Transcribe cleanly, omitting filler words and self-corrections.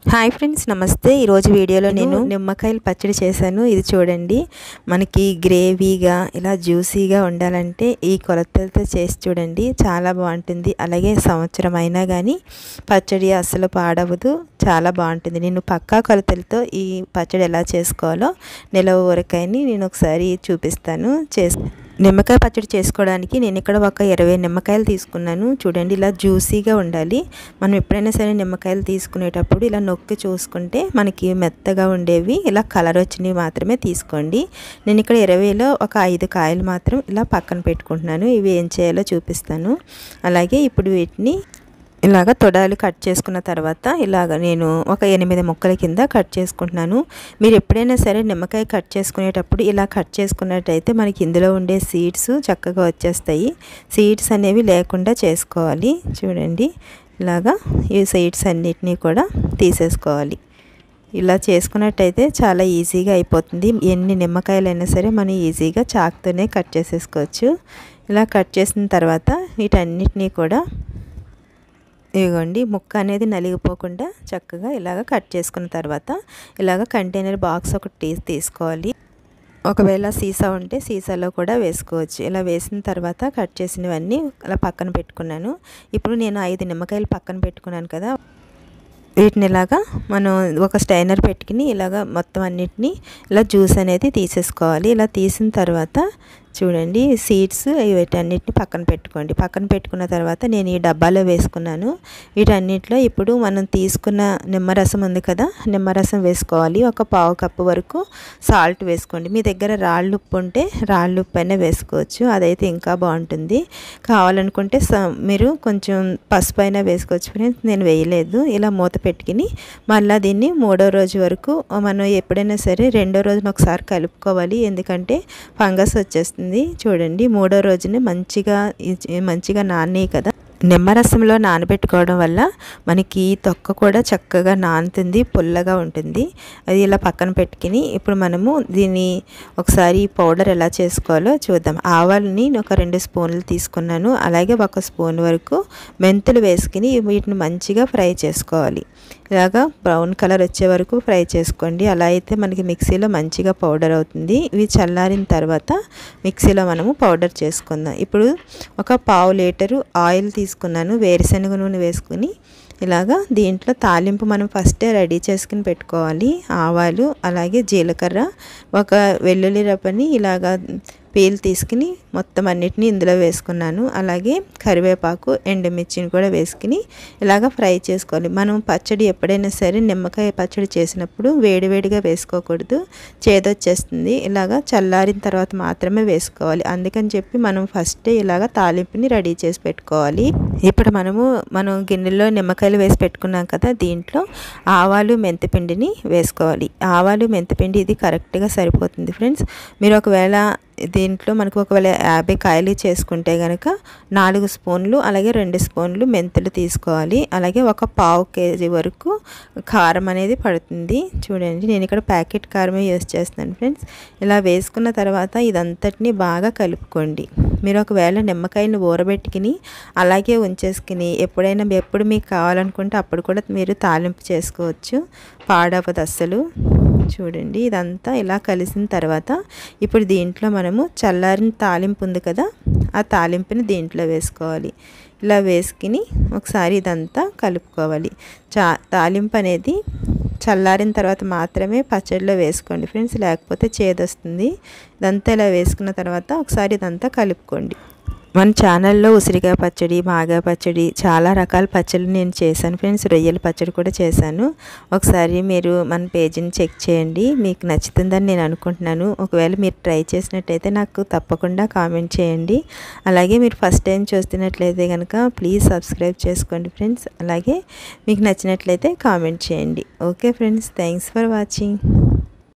Hi friends, నమస్తే. ఈరోజు వీడియోలో నేను నిమ్మకాయల పచ్చడి చేశాను. ఇది చూడండి, మనకి గ్రేవీగా ఇలా జ్యూసీగా ఉండాలంటే ఈ కొలతలతో చేసి చూడండి, చాలా బాగుంటుంది. అలాగే సంవత్సరం అయినా కానీ పచ్చడి అస్సలు పాడవదు, చాలా బాగుంటుంది. నేను పక్కా కొలతలతో ఈ పచ్చడి ఎలా చేసుకోవాలో నిలవ ఊరకాయని నేను ఒకసారి చూపిస్తాను. నిమ్మకాయ పచ్చడి చేసుకోవడానికి నేను ఇక్కడ ఒక 20 నిమ్మకాయలు తీసుకున్నాను. చూడండి, ఇలా జ్యూసీగా ఉండాలి. మనం ఎప్పుడైనా సరే నిమ్మకాయలు తీసుకునేటప్పుడు ఇలా నొక్కి చూసుకుంటే మనకి మెత్తగా ఉండేవి, ఇలా కలర్ వచ్చినవి మాత్రమే తీసుకోండి. నేను ఇక్కడ 20లో ఒక 5 కాయలు మాత్రం ఇలా పక్కన పెట్టుకుంటున్నాను. ఇవి ఏం చేయాలో చూపిస్తాను. అలాగే ఇప్పుడు వీటిని ఇలాగ తొడాలు కట్ చేసుకున్న తర్వాత ఇలాగ నేను ఒక 8 ముక్కల కింద కట్ చేసుకుంటున్నాను. మీరు ఎప్పుడైనా సరే నిమ్మకాయ కట్ చేసుకునేటప్పుడు ఇలా కట్ చేసుకున్నట్టయితే మనకి ఇందులో ఉండే సీడ్స్ చక్కగా వచ్చేస్తాయి. సీడ్స్ అనేవి లేకుండా చేసుకోవాలి. చూడండి, ఇలాగా ఈ సీడ్స్ అన్నిటినీ కూడా తీసేసుకోవాలి. ఇలా చేసుకున్నట్టయితే చాలా ఈజీగా అయిపోతుంది. ఎన్ని నిమ్మకాయలైనా సరే మనం ఈజీగా చాకుతోనే కట్ చేసేసుకోవచ్చు. ఇలా కట్ చేసిన తర్వాత వీటన్నిటినీ కూడా ఇదిగోండి, ముక్క అనేది నలిగిపోకుండా చక్కగా ఇలాగ కట్ చేసుకున్న తర్వాత ఇలాగ కంటైనర్ బాక్స్ ఒకటి తీసుకోవాలి. ఒకవేళ సీసా ఉంటే సీసాలో కూడా వేసుకోవచ్చు. ఇలా వేసిన తర్వాత కట్ చేసినవన్నీ అలా పక్కన పెట్టుకున్నాను. ఇప్పుడు నేను 5 నిమ్మకాయలు పక్కన పెట్టుకున్నాను కదా, వీటిని ఇలాగా మనం ఒక స్టైనర్ పెట్టుకుని ఇలాగ మొత్తం అన్నిటినీ ఇలా జ్యూస్ అనేది తీసేసుకోవాలి. ఇలా తీసిన తర్వాత చూడండి, సీడ్స్ వీటన్నిటిని పక్కన పెట్టుకోండి. పక్కన పెట్టుకున్న తర్వాత నేను ఈ డబ్బాలో వేసుకున్నాను. వీటన్నిటిలో ఇప్పుడు మనం తీసుకున్న నిమ్మరసం ఉంది కదా, నిమ్మరసం వేసుకోవాలి. ఒక పావు కప్పు వరకు సాల్ట్ వేసుకోండి. మీ దగ్గర రాళ్ళు ఉప్పు ఉంటే రాళ్ళు ఉప్పు అయినా వేసుకోవచ్చు, అదైతే ఇంకా బాగుంటుంది. కావాలనుకుంటే మీరు కొంచెం పసుపు అయినా వేసుకోవచ్చు. ఫ్రెండ్స్, నేను వేయలేదు. ఇలా మూత పెట్టుకుని మళ్ళీ దీన్ని 3వ రోజు వరకు మనం ఎప్పుడైనా సరే 2వ రోజున ఒకసారి కలుపుకోవాలి, ఎందుకంటే ఫంగస్ వచ్చేస్తుంది. చూడండి, 3వ రోజున మంచిగా నానే కదా. నిమ్మరసంలో నానబెట్టుకోవడం వల్ల మనకి తొక్క కూడా చక్కగా నానుతుంది, పుల్లగా ఉంటుంది. అది ఇలా పక్కన పెట్టుకుని ఇప్పుడు మనము దీన్ని ఒకసారి పౌడర్ ఎలా చేసుకోవాలో చూద్దాం. ఆవాలని ఒక 2 స్పూన్లు తీసుకున్నాను. అలాగే 1 స్పూన్ వరకు మెంతులు వేసుకుని వీటిని మంచిగా ఫ్రై చేసుకోవాలి. ఇలాగా బ్రౌన్ కలర్ వచ్చే వరకు ఫ్రై చేసుకోండి. అలా అయితే మనకి మిక్సీలో మంచిగా పౌడర్ అవుతుంది. ఇవి చల్లారిన తర్వాత మిక్సీలో మనము పౌడర్ చేసుకుందాం. ఇప్పుడు ఒక పావు లీటరు ఆయిల్ తీసుకున్నాను. వేరుశనగ నూనె వేసుకుని ఇలాగా దీంట్లో తాలింపు మనం ఫస్టే రెడీ చేసుకుని పెట్టుకోవాలి. ఆవాలు, అలాగే జీలకర్ర, ఒక వెల్లుల్లి రప్పని ఇలాగా పీల్ తీసుకుని మొత్తం అన్నిటిని ఇందులో వేసుకున్నాను. అలాగే కరివేపాకు, ఎండుమిర్చిని కూడా వేసుకుని ఇలాగ ఫ్రై చేసుకోవాలి. మనం పచ్చడి ఎప్పుడైనా సరే నిమ్మకాయ పచ్చడి చేసినప్పుడు వేడివేడిగా వేసుకోకూడదు, చేదొచ్చేస్తుంది. ఇలాగ చల్లారిన తర్వాత మాత్రమే వేసుకోవాలి. అందుకని చెప్పి మనం ఫస్టే ఇలాగ తాలింపుని రెడీ చేసి పెట్టుకోవాలి. ఇప్పుడు మనం గిన్నెలో నిమ్మకాయలు వేసి పెట్టుకున్నాం కదా, దీంట్లో ఆవాలు, మెంతిపిండిని వేసుకోవాలి. ఆవాలు, మెంతిపిండి ఇది కరెక్ట్గా సరిపోతుంది ఫ్రెండ్స్. మీరు ఒకవేళ దీంట్లో మనకు ఒకవేళ 50 కాయలు చేసుకుంటే కనుక 4 స్పూన్లు అలాగే 2 స్పూన్లు మెంతులు తీసుకోవాలి. అలాగే ఒక పావు కేజీ వరకు కారం అనేది పడుతుంది. చూడండి, నేను ఇక్కడ ప్యాకెట్ కారమే యూజ్ చేస్తున్నాను ఫ్రెండ్స్. ఇలా వేసుకున్న తర్వాత ఇదంతటిని బాగా కలుపుకోండి. మీరు ఒకవేళ నిమ్మకాయని ఊరబెట్టుకుని అలాగే ఉంచేసుకుని ఎప్పుడు మీకు కావాలనుకుంటే అప్పుడు కూడా మీరు తాలింపు చేసుకోవచ్చు, పాడవదు అస్సలు. చూడండి, ఇదంతా ఇలా కలిసిన తర్వాత ఇప్పుడు దీంట్లో మనము చల్లారిన తాలింపు ఉంది కదా, ఆ తాలింపుని దీంట్లో వేసుకోవాలి. ఇలా వేసుకుని ఒకసారి ఇదంతా కలుపుకోవాలి. తాలింపు అనేది చల్లారిన తర్వాత మాత్రమే పచ్చడిలో వేసుకోండి ఫ్రెండ్స్, లేకపోతే చేదొస్తుంది. ఇదంతా ఇలా వేసుకున్న తర్వాత ఒకసారి ఇదంతా కలుపుకోండి. మన ఛానల్లో ఉసిరికాయ పచ్చడి, మాగాయ పచ్చడి, చాలా రకాల పచ్చళ్ళు నేను చేశాను ఫ్రెండ్స్. రొయ్యల పచ్చడి కూడా చేశాను. ఒకసారి మీరు మన పేజీని చెక్ చేయండి, మీకు నచ్చుతుందని నేను అనుకుంటున్నాను. ఒకవేళ మీరు ట్రై చేసినట్టయితే నాకు తప్పకుండా కామెంట్ చేయండి. అలాగే మీరు ఫస్ట్ టైం చూస్తున్నట్లయితే కనుక ప్లీజ్ సబ్స్క్రైబ్ చేసుకోండి ఫ్రెండ్స్. అలాగే మీకు నచ్చినట్లయితే కామెంట్ చేయండి. Okay friends, thanks for watching.